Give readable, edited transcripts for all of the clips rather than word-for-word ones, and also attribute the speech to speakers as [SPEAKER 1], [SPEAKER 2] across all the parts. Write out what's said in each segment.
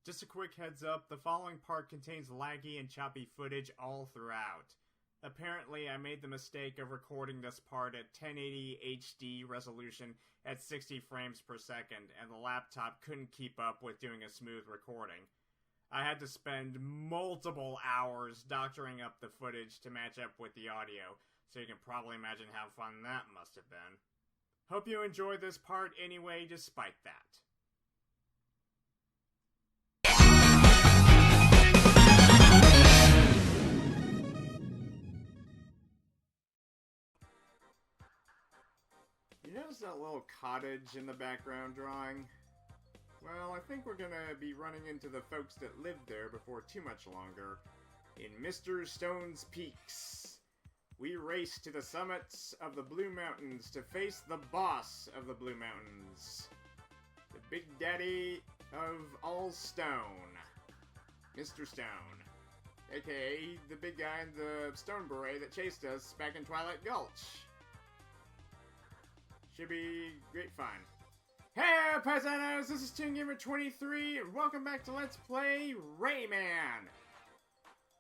[SPEAKER 1] Just a quick heads up, the following part contains laggy and choppy footage all throughout. Apparently, I made the mistake of recording this part at 1080 HD resolution at 60 frames per second, and the laptop couldn't keep up with doing a smooth recording. I had to spend multiple hours doctoring up the footage to match up with the audio, so you can probably imagine how fun that must have been. Hope you enjoyed this part anyway, despite that. You notice that little cottage in the background drawing? Well, I think we're gonna be running into the folks that lived there before too much longer. In Mr. Stone's Peaks, we race to the summits of the Blue Mountains to face the boss of the Blue Mountains. The Big Daddy of all Stone. Mr. Stone. AKA the big guy in the stone beret that chased us back in Twilight Gulch. Should be great fun. Hey, Paisanos! This is ToonGamer23, and welcome back to Let's Play Rayman!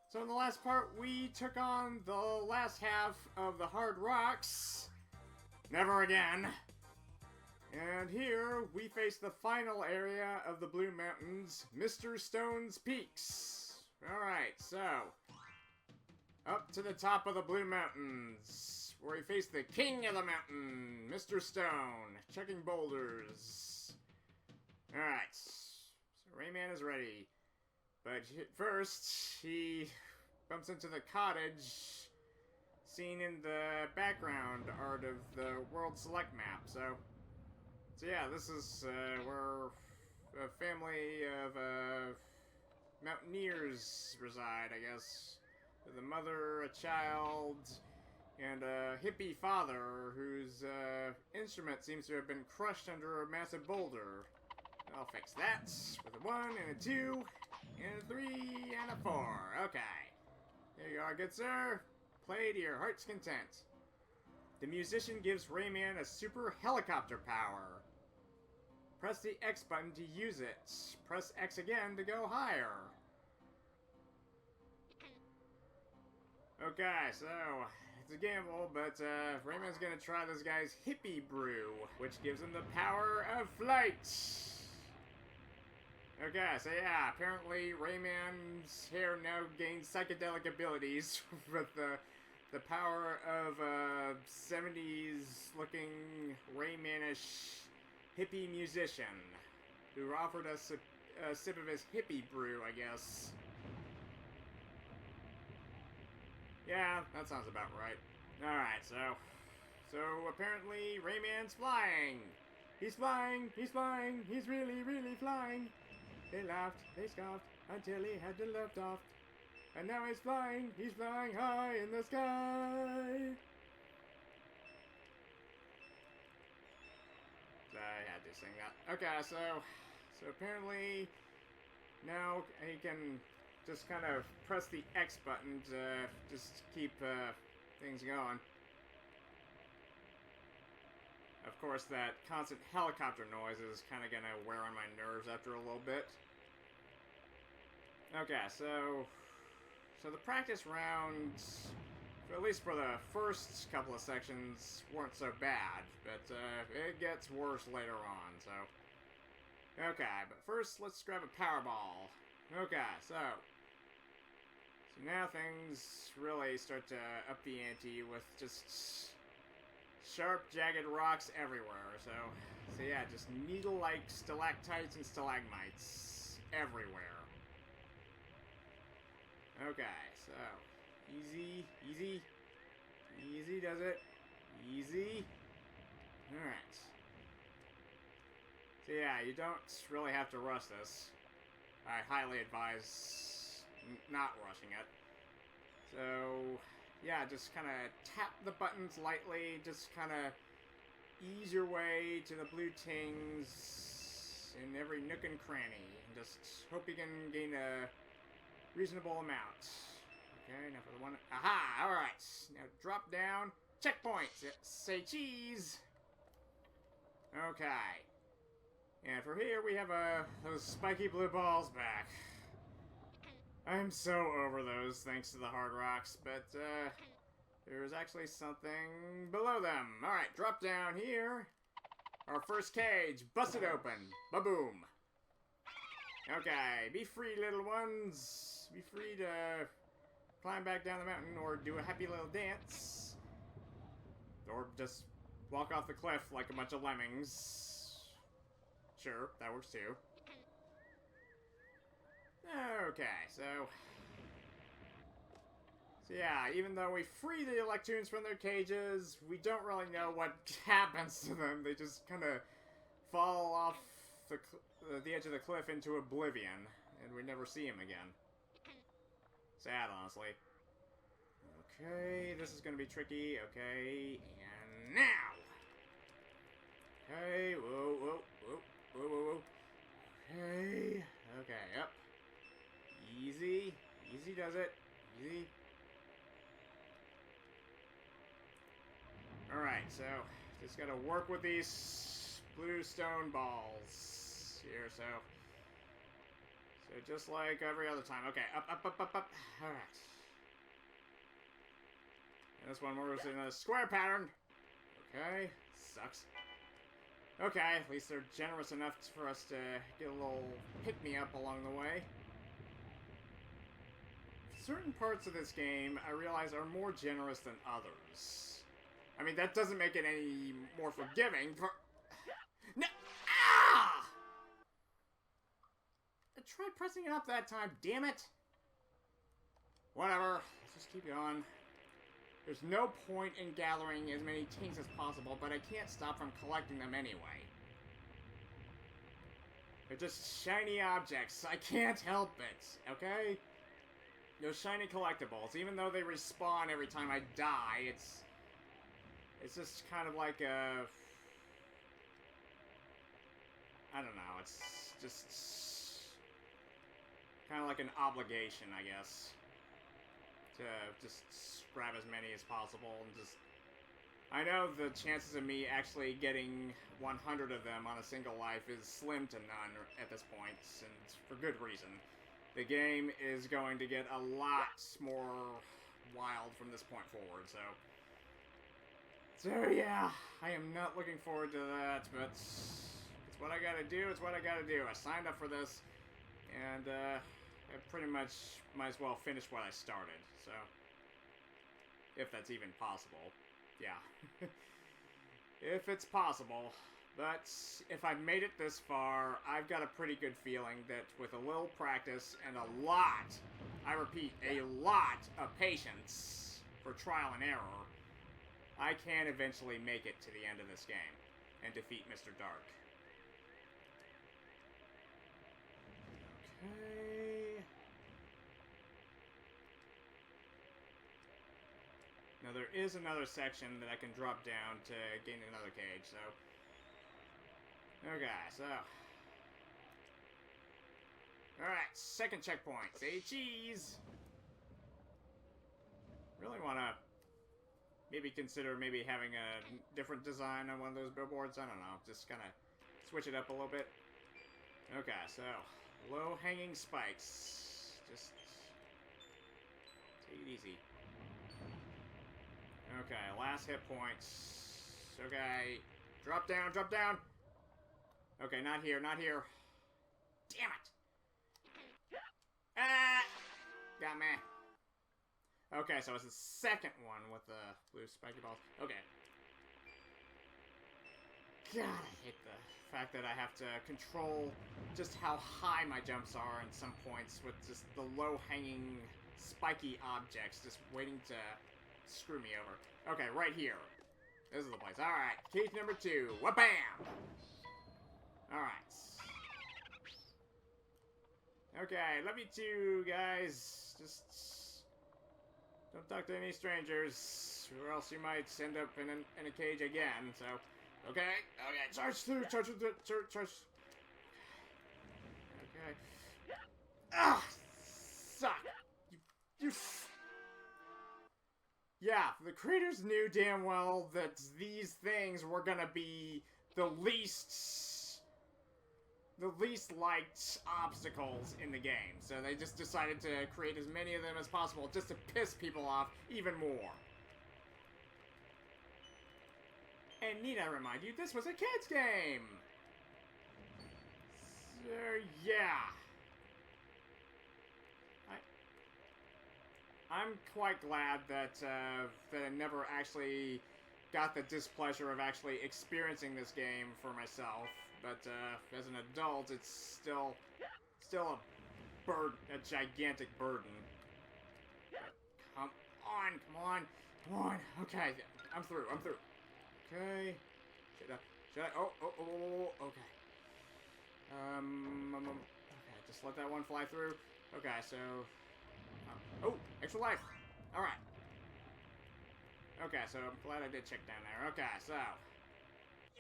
[SPEAKER 1] So in the last part, we took on the last half of the Hard Rocks. Never again. And here, we face the final area of the Blue Mountains, Mr. Stone's Peaks. Alright, so... up to the top of the Blue Mountains, where we face the king of the mountain, Mr. Stone, chucking boulders. Alright, so Rayman is ready. But first, he bumps into the cottage seen in the background art of the World Select map. So yeah, this is where a family of mountaineers reside, I guess. With a mother, a child, and a hippie father whose instrument seems to have been crushed under a massive boulder. I'll fix that with a 1 and a 2 and a 3 and a 4. Okay. There you are, good sir. Play to your heart's content. The musician gives Rayman a super helicopter power. Press the X button to use it. Press X again to go higher. Okay, so it's a gamble, but Rayman's gonna try this guy's hippie brew, which gives him the power of flight. Okay, so yeah, apparently Rayman's hair now gains psychedelic abilities with the power of a 70s looking Raymanish hippie musician who offered us a sip of his hippie brew, I guess. Yeah, that sounds about right. Alright, so apparently Rayman's flying. He's flying, he's flying, he's really, really flying. They laughed, they scoffed, until he had to lift off. And now he's flying high in the sky. I had to sing that. Okay, so apparently now he can just kind of press the X button to just keep things going. Of course, that constant helicopter noise is kind of gonna wear on my nerves after a little bit. Okay, so the practice rounds, at least for the first couple of sections, weren't so bad, but it gets worse later on, so... Okay, but first, let's grab a Powerball. Okay, so now things really start to up the ante with just sharp, jagged rocks everywhere. So yeah, just needle-like stalactites and stalagmites everywhere. Okay, so easy does it. Easy. Alright. So yeah, you don't really have to rush this. I highly advise not rushing it. So yeah, just kind of tap the buttons lightly, just kind of ease your way to the blue tings in every nook and cranny. Just hope you can gain a reasonable amount. Okay, now for the one... Aha! Alright, now drop down. Checkpoint! Say cheese! Okay. And for here, we have those spiky blue balls back. I'm so over those, thanks to the hard rocks, but, there's actually something below them. Alright, drop down here. Our first cage, bust it open. Ba-boom. Okay, be free, little ones. Be free to climb back down the mountain or do a happy little dance. Or just walk off the cliff like a bunch of lemmings. Sure, that works too. Okay, so yeah, even though we free the Electoons from their cages, we don't really know what happens to them. They just kind of fall off the edge of the cliff into oblivion, and we never see them again. Sad, honestly. Okay, this is gonna be tricky. Okay, and now! Okay, whoa, whoa, whoa, whoa, whoa, whoa. Okay, okay, up. Easy. Easy does it. Easy. Alright, so just gotta work with these blue stone balls here, so just like every other time. Okay, up, up, up, up, up. Alright. And this one moves in a square pattern. Okay, sucks. Okay, at least they're generous enough for us to get a little pick-me-up along the way. Certain parts of this game, I realize, are more generous than others. I mean, that doesn't make it any more forgiving for... No! Ah! I tried pressing it up that time, damn it! Whatever, let's just keep going. There's no point in gathering as many taints as possible, but I can't stop from collecting them anyway. They're just shiny objects, I can't help it, okay? Those shiny collectibles, even though they respawn every time I die, it's just kind of like a... I don't know, it's just kind of like an obligation, I guess. To just grab as many as possible and just... I know the chances of me actually getting 100 of them on a single life is slim to none at this point, and for good reason. The game is going to get a lot more wild from this point forward, so yeah, I am not looking forward to that, but it's what I gotta do, it's what I gotta do. I signed up for this, and I pretty much might as well finish what I started, so if that's even possible. Yeah. If it's possible. But if I've made it this far, I've got a pretty good feeling that with a little practice and a lot, I repeat, a lot of patience for trial and error, I can eventually make it to the end of this game and defeat Mr. Dark. Okay. Now there is another section that I can drop down to gain another cage, so... Okay, so... Alright, second checkpoint. Say cheese! Really wanna... maybe consider maybe having a different design on one of those billboards. I don't know, just kinda switch it up a little bit. Okay, so... low-hanging spikes. Just... take it easy. Okay, last hit points. Okay, drop down, drop down! Okay, not here, not here. Damn it! Ah! Got me. Okay, so it's the second one with the blue spiky balls. Okay. God, I hate the fact that I have to control just how high my jumps are in some points with just the low-hanging spiky objects just waiting to screw me over. Okay, right here. This is the place. Alright, cage number 2. Wha-bam! Alright. Okay, love you too, guys. Just don't talk to any strangers, or else you might end up in a cage again, so... Okay, okay, charge through, charge through, charge... Okay. Ah! Suck! You... Yeah, the creators knew damn well that these things were gonna be the least the least liked obstacles in the game. So they just decided to create as many of them as possible just to piss people off even more. And need I remind you, this was a kid's game! So, yeah. I'm quite glad that, that I never actually got the displeasure of actually experiencing this game for myself. But, as an adult, it's still a gigantic burden. Come on. Okay, I'm through. Okay. Should I? Oh, okay. Okay, just let that one fly through. Okay, so... Oh, extra life. Alright. Okay, so I'm glad I did check down there. Okay, so...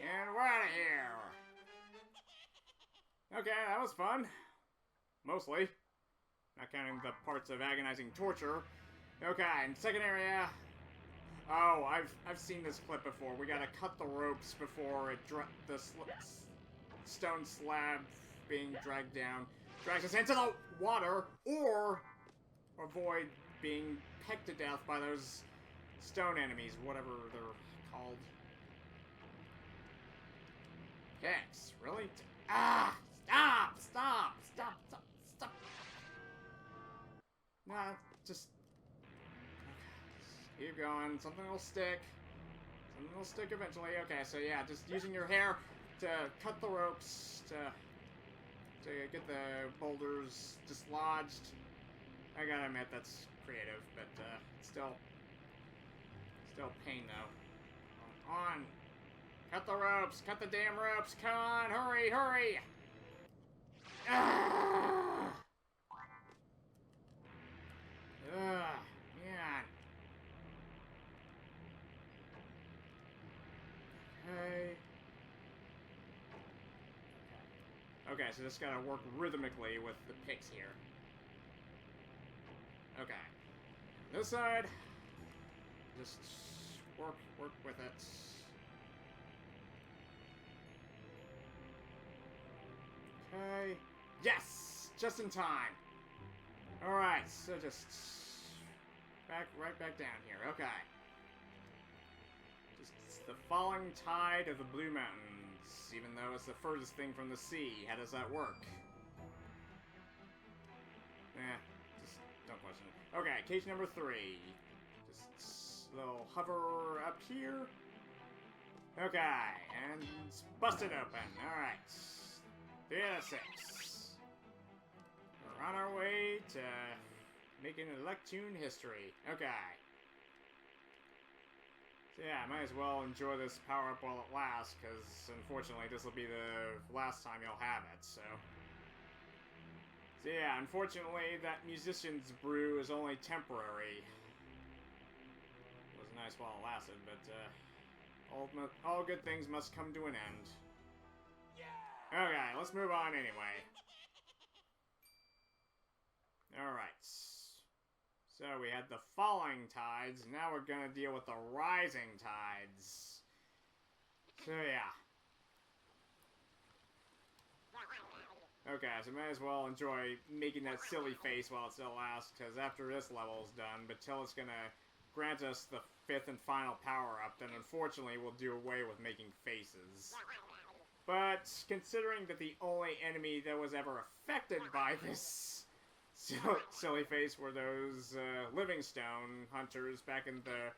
[SPEAKER 1] And we're out of here! Okay, that was fun. Mostly. Not counting the parts of agonizing torture. Okay, and second area... Oh, I've seen this clip before. We gotta cut the ropes before it the stone slab being dragged down drags us into the water, or avoid being pecked to death by those stone enemies, whatever they're called. Hex, really? Ah! Stop! Nah, just keep going. Something will stick. Something will stick eventually. Okay, so yeah, just using your hair to cut the ropes to get the boulders dislodged. I gotta admit, that's creative, but still pain though. On. Cut the ropes. Cut the damn ropes. Come on, hurry. Ah! Man. Okay, so just gotta work rhythmically with the picks here. Okay. This side, just work with it. Okay. Yes! Just in time. Alright, so just right back down here. Okay. Just the falling tide of the Blue Mountains, even though it's the furthest thing from the sea. How does that work? Just don't question it. Okay, cage number 3. Just a little hover up here. Okay, and bust it open. Alright. 3 out of 6. We're on our way to making Electune history. Okay. So yeah, I might as well enjoy this power-up while it lasts, because unfortunately this will be the last time you'll have it, so... So yeah, unfortunately that musician's brew is only temporary. It was nice while it lasted, but all good things must come to an end. Okay, let's move on anyway. Alright. So we had the falling tides, now we're gonna deal with the rising tides. So yeah. Okay, so might as well enjoy making that silly face while it still lasts, because after this level's done, but till it's gonna grant us the 5th and final power-up, then unfortunately we'll do away with making faces. But considering that the only enemy that was ever affected by this silly face were those Livingstone hunters back in the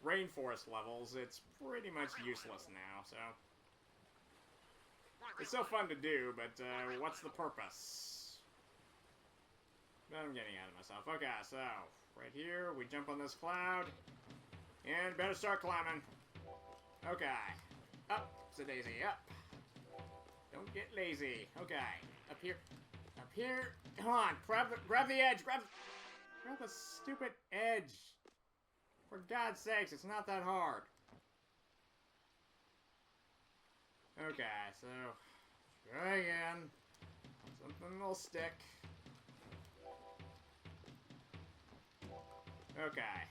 [SPEAKER 1] rainforest levels, it's pretty much useless now, so... It's so fun to do, but what's the purpose? I'm getting ahead of myself. Okay, so, right here, we jump on this cloud, and better start climbing. Okay. Up, daisy, up. Don't get lazy. Okay, up here. Come on, grab the edge, grab the stupid edge. For God's sakes, it's not that hard. Okay, so try again. Something will stick. Okay.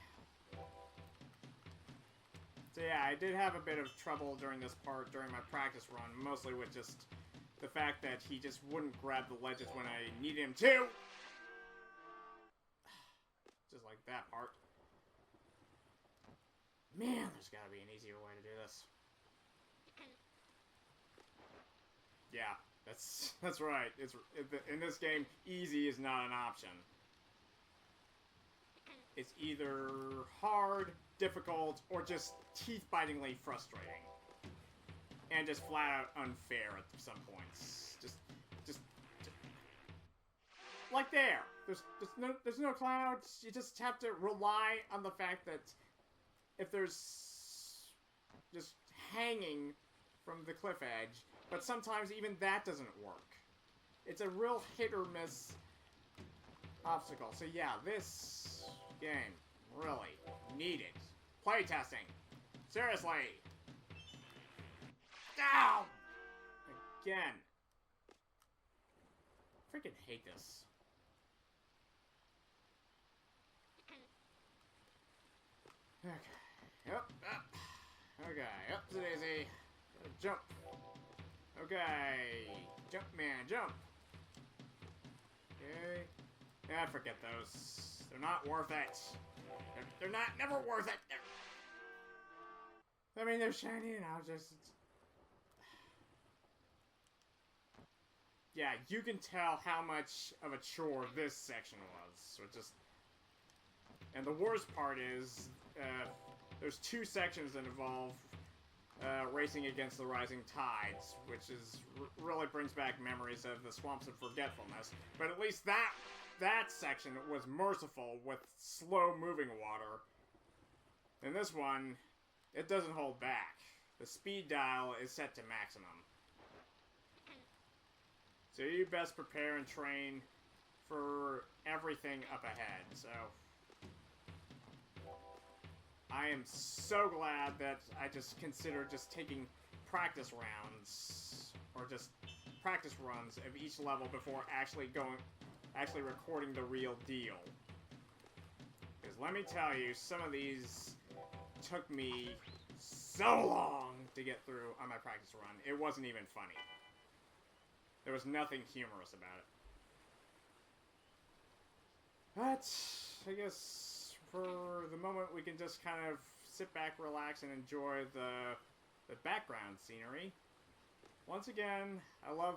[SPEAKER 1] So yeah, I did have a bit of trouble during this part, during my practice run, mostly with just the fact that he just wouldn't grab the ledges when I needed him to. Just like that part. Man, there's gotta be an easier way to do this. Yeah, that's right. In this game, easy is not an option. It's either hard, difficult, or just teeth-bitingly frustrating. And just flat out unfair at some points. Just like there. There's no clouds. You just have to rely on the fact that if there's just hanging from the cliff edge, but sometimes even that doesn't work. It's a real hit or miss obstacle. So yeah, this game really needed playtesting. Seriously. Down! Again. Freaking hate this. Okay. Up. Okay. Up to daisy. Jump. Okay. Jump, man. Jump. Okay. Yeah, forget those. They're not worth it. They're never worth it. I mean, they're shiny and I'll just... Yeah, you can tell how much of a chore this section was. So just... And the worst part is, there's two sections that involve racing against the rising tides, which is really brings back memories of the Swamps of Forgetfulness. But at least that section was merciful with slow-moving water. And this one, it doesn't hold back. The speed dial is set to maximum. So you best prepare and train for everything up ahead, so... I am so glad that I just considered just taking practice rounds, or just practice runs of each level before actually recording the real deal. Because let me tell you, some of these took me so long to get through on my practice run. It wasn't even funny. There was nothing humorous about it. But, I guess, for the moment, we can just kind of sit back, relax, and enjoy the background scenery. Once again, I love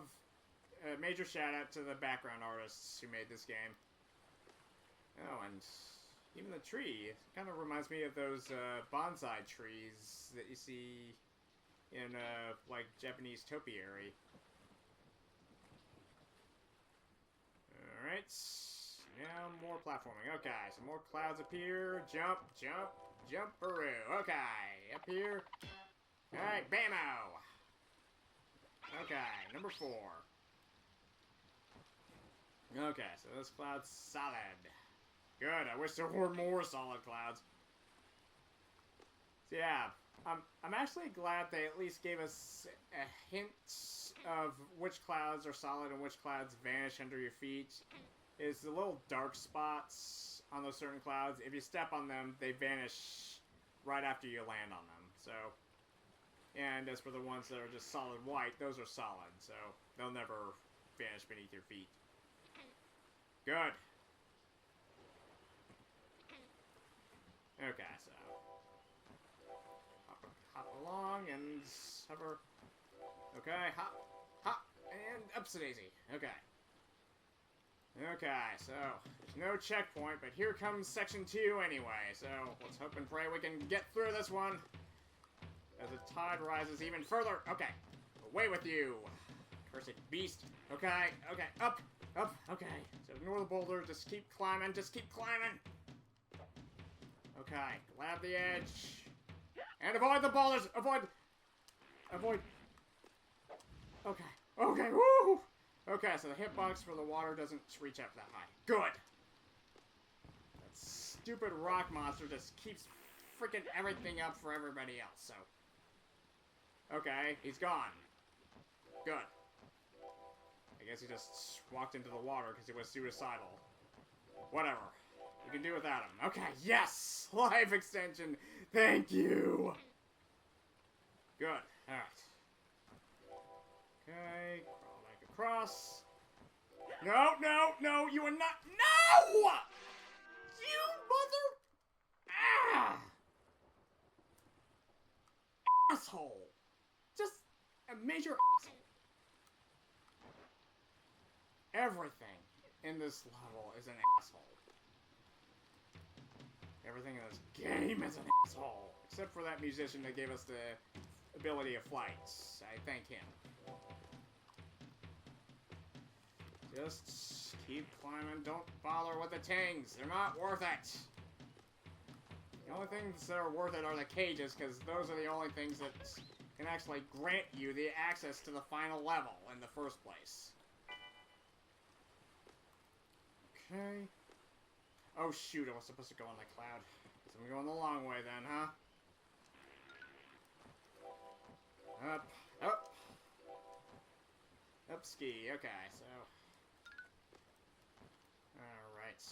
[SPEAKER 1] a major shout-out to the background artists who made this game. Oh, and even the tree, it kind of reminds me of those bonsai trees that you see in, like, Japanese topiary. Alright, now more platforming. Okay, some more clouds appear. Jump, jump, jumperoo. Okay, up here. Alright, bammo! Okay, number 4. Okay, so this cloud's solid. Good, I wish there were more solid clouds. So yeah, I'm actually glad they at least gave us a hint of which clouds are solid and which clouds vanish under your feet. Is the little dark spots on those certain clouds. If you step on them, they vanish right after you land on them. So, and as for the ones that are just solid white, those are solid. So, they'll never vanish beneath your feet. Good. Okay, so hop along and hover. Okay, hop, hop, and upsie-daisy. Okay. Okay, so there's no checkpoint, but here comes section 2 anyway. So let's hope and pray we can get through this one as the tide rises even further. Okay, away with you, cursed beast. Okay, okay, up, up. Okay, so ignore the boulder. Just keep climbing. Just keep climbing. Okay, grab the edge. And avoid the boulders! Avoid! Okay. Okay, woo! Okay, so the hitbox for the water doesn't reach up that high. Good! That stupid rock monster just keeps freaking everything up for everybody else, so... Okay, he's gone. Good. I guess he just walked into the water because he was suicidal. Whatever. You can do without him. Okay, yes! Life extension! Thank you! Good. Alright. Okay, crawl across. No, no, no, you are not. No! You mother. Ah! Asshole. Just a major asshole. Everything in this level is an asshole. Everything in this game is an asshole. Except for that musician that gave us the ability of flight. I thank him. Just keep climbing. Don't bother with the tings. They're not worth it. The only things that are worth it are the cages, because those are the only things that can actually grant you the access to the final level in the first place. Okay. Oh shoot, I was supposed to go on the cloud. So I'm going the long way then, huh? Up, up. Up ski, okay, so. Alright.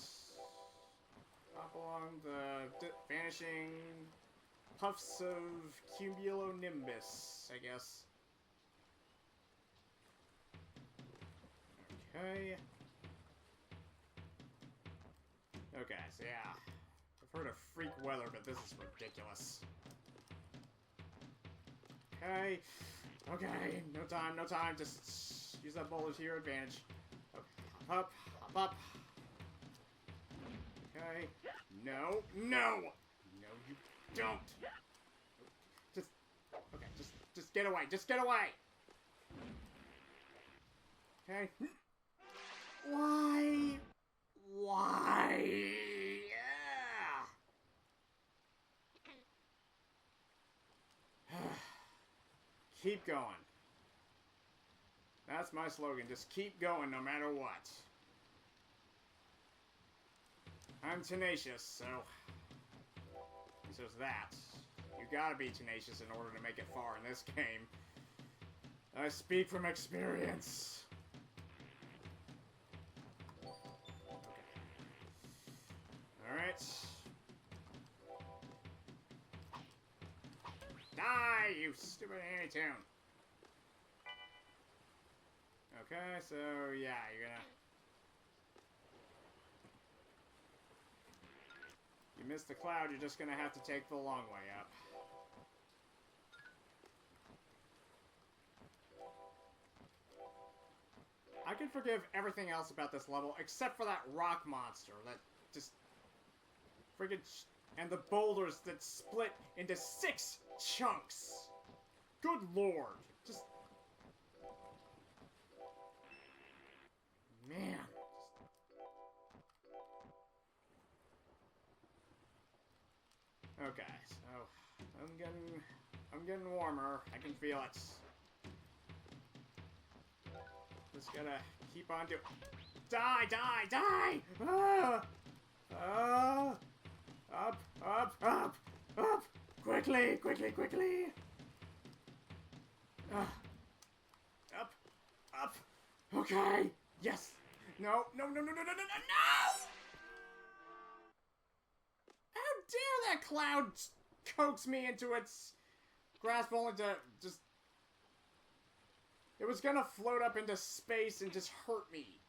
[SPEAKER 1] Hop along the vanishing puffs of cumulonimbus, I guess. Okay. Okay, so yeah. I've heard of freak weather, but this is ridiculous. Okay. Okay, no time, no time. Just use that boulder to your advantage. Hop up, hop up. Okay. No, no! No, you don't. Just, okay, just get away. Just get away! Okay. Why? Why? Yeah. Keep going. That's my slogan. Just keep going no matter what. I'm tenacious, so there's that. You gotta be tenacious in order to make it far in this game. I speak from experience. Alright. Die, you stupid anti-tune. Okay, so yeah, you're gonna... You missed the cloud, you're just gonna have to take the long way up. I can forgive everything else about this level, except for that rock monster that just... friggin' and the boulders that split into 6 chunks. Good lord. Just... Man. Okay, so I'm getting warmer. I can feel it. Just gotta keep on doing. Die! Die! Die! Ah! Ah! Up! Up! Up! Up! Quickly! Quickly! Quickly! Up! Up! Okay! Yes! No! No! No! No! No! No! No! No! How dare that cloud coax me into its grasp only to just... It was gonna float up into space and just hurt me.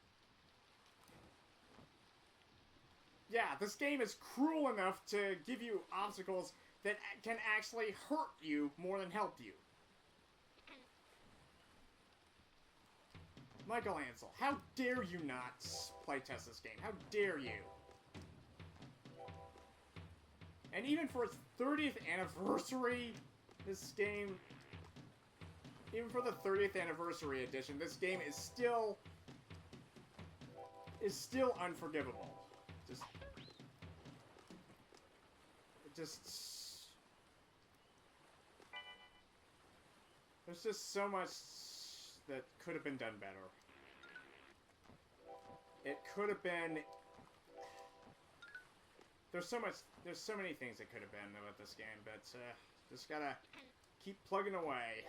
[SPEAKER 1] Yeah, this game is cruel enough to give you obstacles that can actually hurt you more than help you. Michael Ansel, how dare you not playtest this game? How dare you? And even for its 30th anniversary, this game... Even for the 30th anniversary edition, this game is still unforgivable. There's just so much that could have been done better. It could have been... There's so many things that could have been with this game, but just gotta keep plugging away.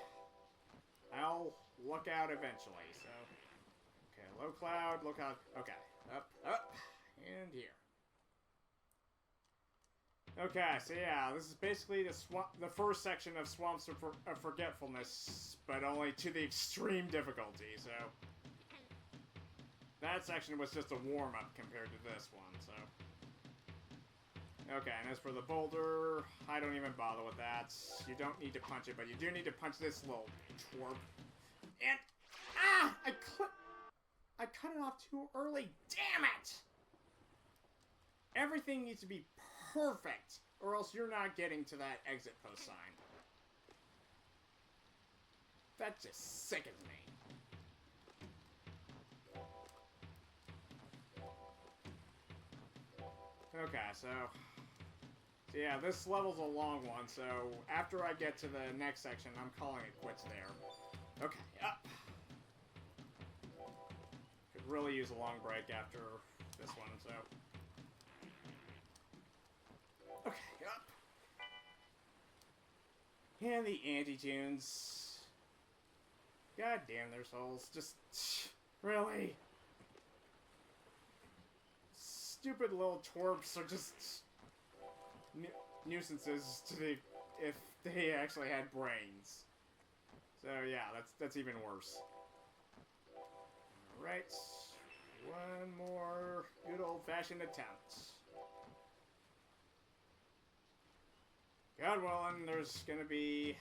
[SPEAKER 1] I'll look out eventually, so... Okay, low cloud, look out... Okay, up, and here. Okay, so yeah, this is basically the first section of Swamps of Forgetfulness, but only to the extreme difficulty, so... That section was just a warm-up compared to this one, so... Okay, and as for the boulder, I don't even bother with that. You don't need to punch it, but you do need to punch this little twerp. And... Ah! I cut it off too early. Damn it! Everything needs to be perfect, or else you're not getting to that exit post sign. That just sickens me. Okay, so yeah, this level's a long one, so after I get to the next section, I'm calling it quits there. Okay, up. Could really use a long break after this one, so... Okay, up. And the anti-tunes. God damn their souls. Just... Really? Stupid little twerps are just... nuisances to the... if they actually had brains. So yeah, that's even worse. Alright. One more good old-fashioned attempt. God willing, there's gonna be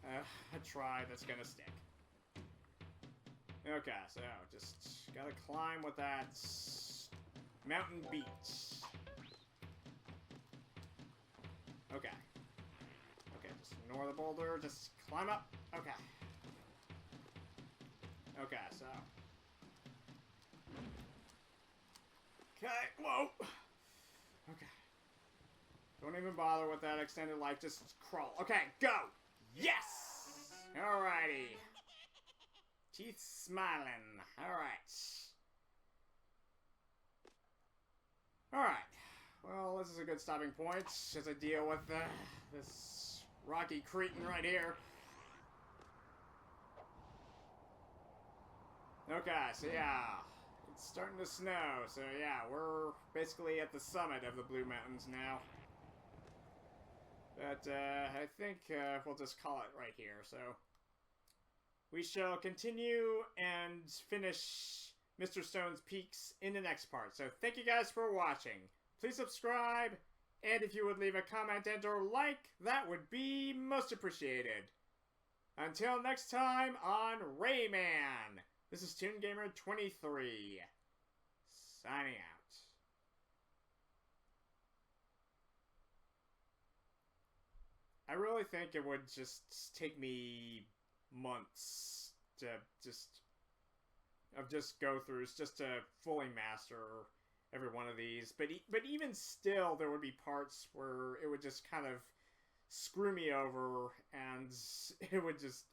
[SPEAKER 1] a try that's gonna stick. Okay, so just gotta climb with that mountain beach. Okay. Okay, just ignore the boulder, just climb up. Okay. Okay, so. Okay, whoa! Okay. Don't even bother with that extended life, just crawl. Okay, go! Yes! Alrighty. Teeth smiling. Alright. Alright. Well, this is a good stopping point as I deal with this rocky cretin right here. Okay, so yeah. It's starting to snow, so yeah, we're basically at the summit of the Blue Mountains now. But, I think, we'll just call it right here, so... We shall continue and finish Mr. Stone's Peaks in the next part. So, thank you guys for watching. Please subscribe, and if you would leave a comment and or like, that would be most appreciated. Until next time on Rayman, this is ToonGamer23, signing out. I really think it would just take me months to just go throughs just to fully master every one of these. But even still, there would be parts where it would just kind of screw me over, and it would just...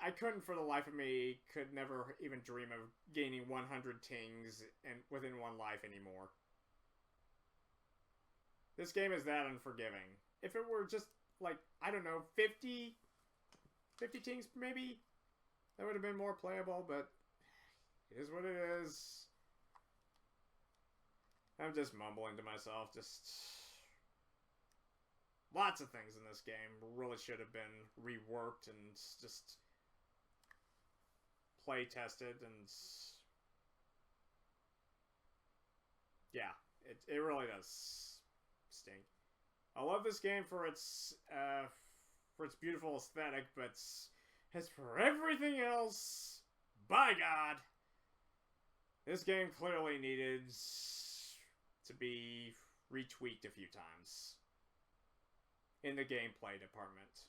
[SPEAKER 1] I couldn't for the life of me, could never even dream of gaining 100 tings and within one life anymore. This game is that unforgiving. If it were just, like, I don't know, 50 tings maybe, that would have been more playable, but it is what it is. I'm just mumbling to myself, just... Lots of things in this game really should have been reworked and just play tested, and yeah, it really does stink. I love this game for its beautiful aesthetic, but as for everything else, by God, this game clearly needed to be retweaked a few times in the gameplay department.